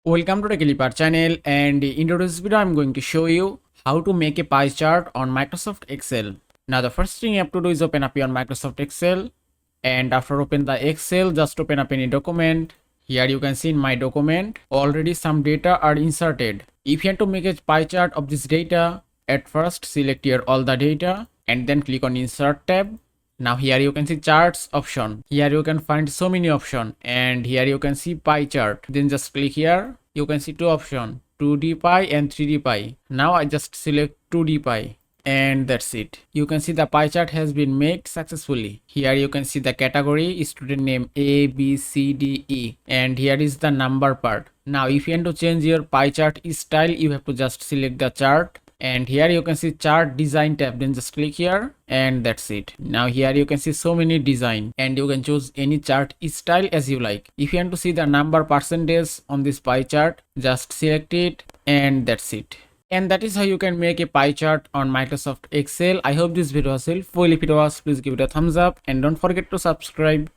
Welcome to the Clipper channel, and in today's video I'm going to show you how to make a pie chart on Microsoft Excel. Now the first thing you have to do is open up your Microsoft Excel, and after open the Excel, just open up any document. Here you can see in my document already some data are inserted. If you want to make a pie chart of this data, at first select here all the data and then click on Insert tab. Now here you can see charts option. Here you can find so many option, and here you can see pie chart. Then just click here. You can see two option, 2D pie and 3D pie. Now I just select 2D pie, and that's it. You can see the pie chart has been made successfully. Here you can see the category, student name A, B, C, D, E, and here is the number part. Now if you want to change your pie chart style, you have to just select the chart, and here you can see chart design tab. Then just click here, and that's it. Now here you can see so many design, and you can choose any chart style as you like. If you want to see the number percentage on this pie chart, just select it, and that's it. And that is how you can make a pie chart on Microsoft Excel. I hope this video was helpful. If it was, please give it a thumbs up and don't forget to subscribe.